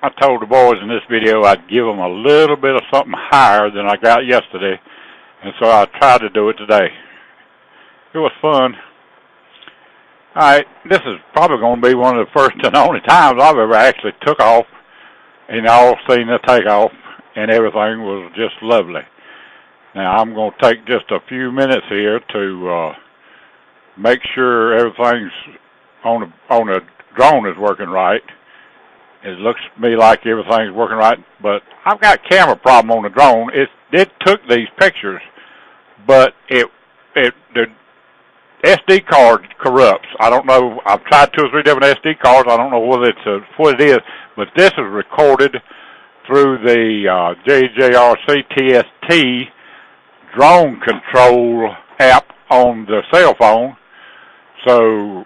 I told the boys in this video I'd give them a little bit of something higher than I got yesterday, and so I tried to do it today. It was fun. Alright, this is probably going to be one of the first and only times I've ever actually took off, and y'all seen the takeoff, and everything was just lovely. Now I'm going to take just a few minutes here to make sure everything's on the drone is working right. It looks to me like everything's working right, but I've got a camera problem on the drone. It took these pictures, but the SD card corrupts. I don't know. I've tried 2 or 3 different SD cards. I don't know whether it's what it is, but this is recorded through the JJRC TST drone control app on the cell phone. So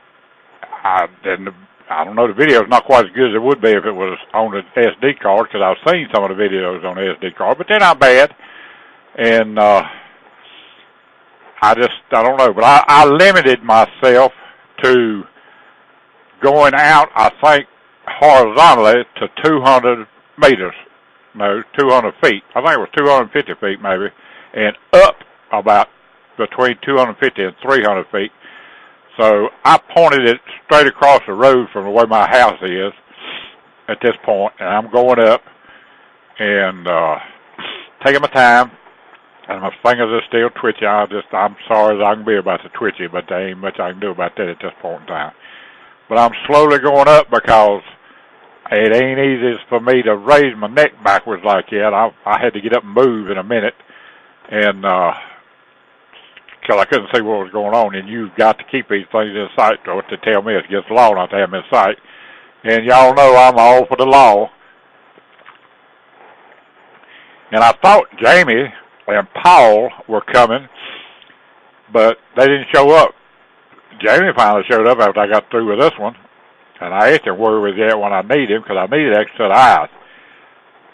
I don't know, the video is not quite as good as it would be if it was on the SD card, because I've seen some of the videos on the SD card, but they're not bad. And I don't know, but I limited myself to going out, I think, horizontally to 200 meters. No, 200 feet. I think it was 250 feet maybe, and up about between 250 and 300 feet. So I pointed it straight across the road from the way my house is at this point, and I'm going up and taking my time, and my fingers are still twitchy. I'm sorry as I can be about the twitchy, but there ain't much I can do about that at this point in time. But I'm slowly going up because it ain't easy for me to raise my neck backwards like that. I had to get up and move in a minute, and because I couldn't see what was going on, and you've got to keep these things in sight to tell me it's against the law not to have them in sight. And y'all know I'm all for the law. And I thought Jamie and Paul were coming, but they didn't show up. Jamie finally showed up after I got through with this one, and I asked him where he was at when I needed him, because I needed extra set of eyes.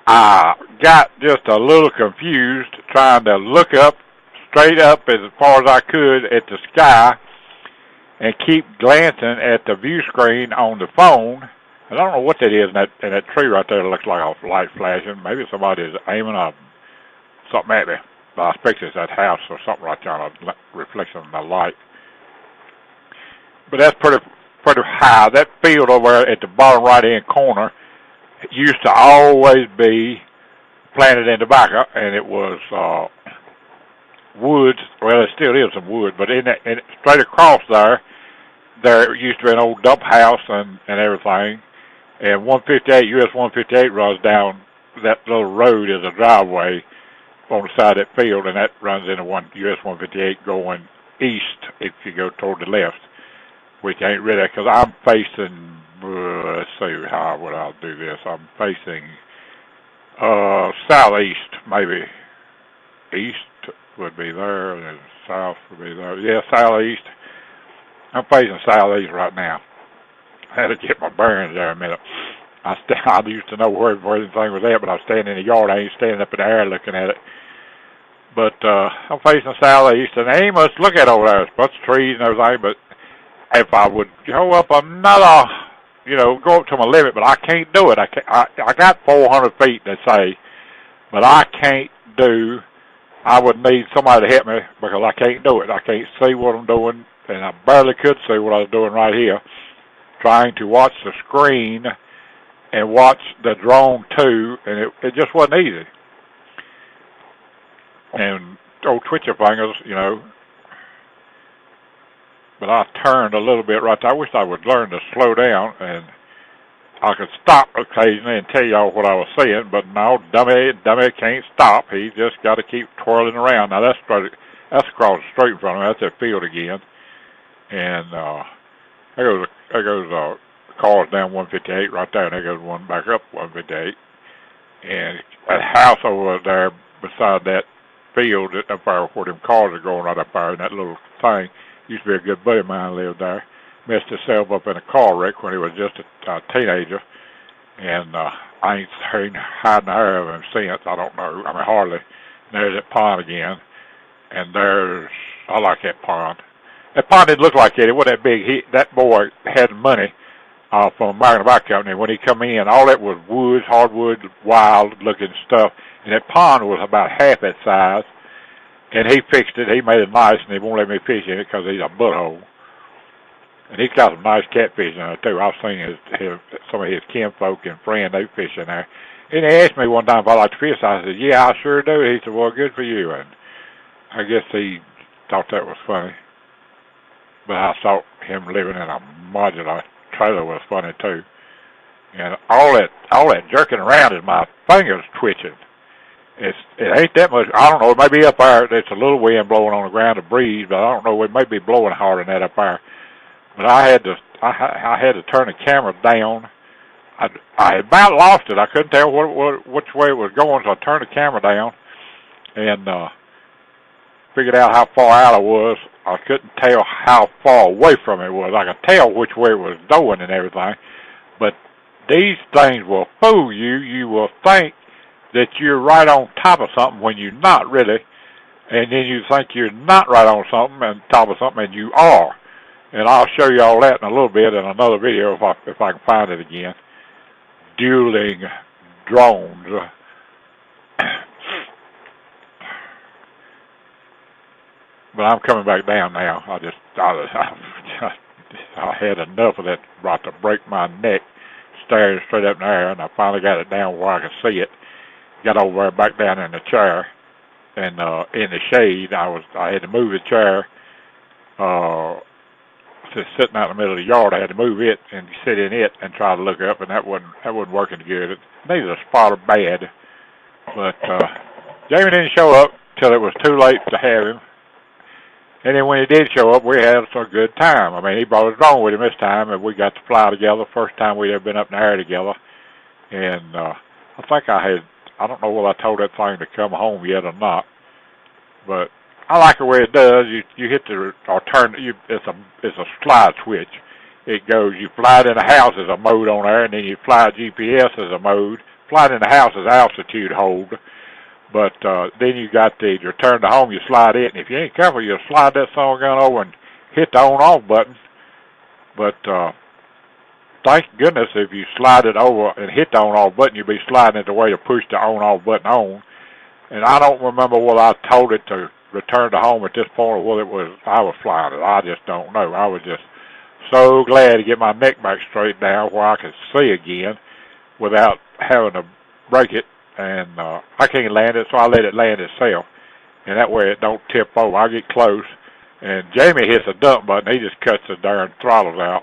I got just a little confused trying to look up, straight up as far as I could at the sky, and keep glancing at the view screen on the phone. I don't know what that is in that tree right there. It looks like a light flashing. Maybe somebody's aiming something at me. But I expect it's that house or something right there on a reflection of the light. But that's pretty high. That field over there at the bottom right-hand corner used to always be planted in tobacco, and it was woods. Well, it still is some wood, but straight across there used to be an old dump house and everything. And 158, US 158 runs down that little road as a driveway on the side of that field, and that runs into US 158 going east if you go toward the left, which ain't really, because I'm facing, let's see how would I do this. I'm facing southeast, maybe. East would be there, and south would be there. Yeah, southeast. I'm facing southeast right now. I had to get my bearings there a minute. I used to know where everything was at, but I was standing in the yard. I ain't standing up in the air looking at it. But I'm facing southeast, and there ain't much to look at over there. There's a bunch of trees and everything, but if I would go up another, go up to my limit, but I can't do it. I got 400 feet, they say, but I can't do. I would need somebody to help me because I can't do it. I can't see what I'm doing, and I barely could see what I was doing right here, trying to watch the screen and watch the drone too, and it just wasn't easy. And old twitcher fingers, but I turned a little bit right there. I wish I would learn to slow down, and I could stop occasionally and tell y'all what I was saying, but no, dummy can't stop. He just got to keep twirling around. Now that's across the street in front of me. That's that field again, and there goes cars down 158 right there, and there goes one back up 158, and that house over there beside that field up there where them cars are going right up there in that little thing. Used to be a good buddy of mine lived there. Messed himself up in a car wreck when he was just a teenager, and I ain't seen hiding hair of him since. I don't know. I mean, hardly. And there's that pond again, and I like that pond. That pond didn't look like it. It wasn't that big. That boy had money from American Tobacco Company. When he come in, all that was woods, hardwood, wild-looking stuff, and that pond was about half that size. And he fixed it. He made it nice, and he won't let me fish in it because he's a butthole. And he's got some nice catfish in there, too. I've seen some of his kinfolk and friends, they fish in there. And he asked me one time if I like to fish. I said, yeah, I sure do. He said, well, good for you. And I guess he thought that was funny. But I thought him living in a modular trailer was funny, too. And all that jerking around is my fingers twitching. It ain't that much. I don't know. It may be up there. It's a little wind blowing on the ground, a breeze, but I don't know. It may be blowing harder than that up there. But I had to turn the camera down. I about lost it. I couldn't tell which way it was going, so I turned the camera down and figured out how far out I was. I couldn't tell how far away from it was. I could tell which way it was going and everything. But these things will fool you. You will think that you're right on top of something when you're not really, and then you think you're not right on something and top of something, and you are. And I'll show you all that in a little bit in another video if I can find it again. Dueling drones. But I'm coming back down now. I had enough of that, about to break my neck, staring straight up in the air, and I finally got it down where I could see it. Got over there, back down in the chair, and in the shade. I had to move the chair. Just sitting out in the middle of the yard, I had to move it and sit in it and try to look up, and that wasn't working good. It needed a spotter bad, but Jamie didn't show up till it was too late to have him. And then when he did show up, we had a good time. I mean, he brought his drone with him this time, and we got to fly together. First time we'd ever been up in the air together. And I think I don't know whether I told that thing to come home yet or not, but I like the way it does. You hit the or turn. It's a slide switch. It goes. You fly it in the house as a mode on there, and then you fly GPS as a mode. Fly it in the house as altitude hold. But then you got the return to home. You slide it, and if you ain't careful, you'll slide that son gun over and hit the on-off button. But thank goodness if you slide it over and hit the on-off button, you'll be sliding it the way to push the on-off button on. And I don't remember whether I told it to return to home at this point or whether it was I was flying it. I just don't know. I was just so glad to get my neck back straight down where I could see again without having to break it. And I can't land it, so I let it land itself. And that way it don't tip over. I get close, and Jamie hits a dump button. He just cuts the darn throttles out.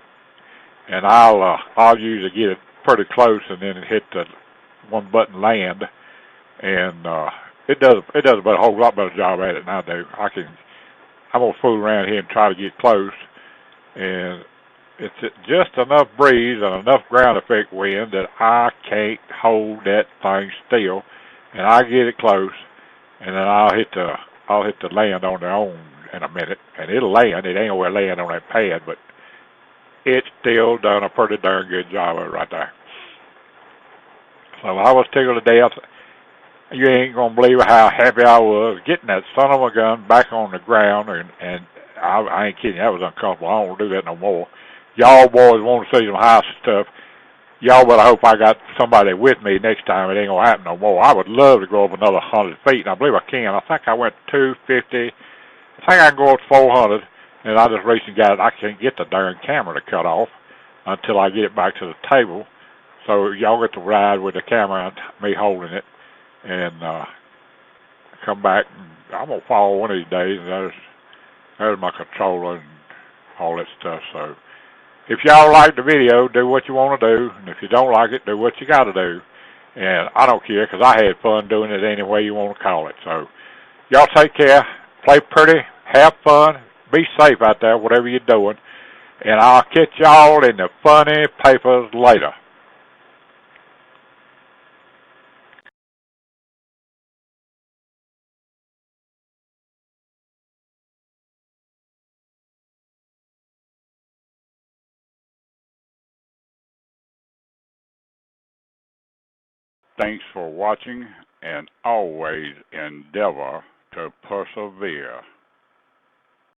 And I'll usually get it pretty close and then hit the one button land. And it does a whole lot better job at it than I do. I'm gonna fool around here and try to get close, and it's just enough breeze and enough ground effect wind that I can't hold that thing still, and I get it close, and then I'll hit the land on their own in a minute, and it'll land. It ain't gonna land on that pad, but it's still done a pretty darn good job of it right there. So I was tickled to death. You ain't gonna believe how happy I was getting that son of a gun back on the ground, and I ain't kidding. That was uncomfortable. I don't want to do that no more. Y'all boys want to see some high stuff. Y'all better hope I got somebody with me next time. It ain't gonna happen no more. I would love to go up another 100 feet, and I believe I can. I think I went 250. I think I can go up 400, and I just recently got it. I can't get the darn camera to cut off until I get it back to the table. So y'all get to ride with the camera and me holding it, and come back. And I'm gonna follow one of these days, and there's my controller and all that stuff. So if y'all like the video, do what you want to do, and if you don't like it, do what you got to do. And I don't care, because I had fun doing it any way you want to call it. So y'all take care, play pretty, have fun, be safe out there, whatever you're doing, and I'll catch y'all in the funny papers later. Thanks for watching, and always endeavor to persevere.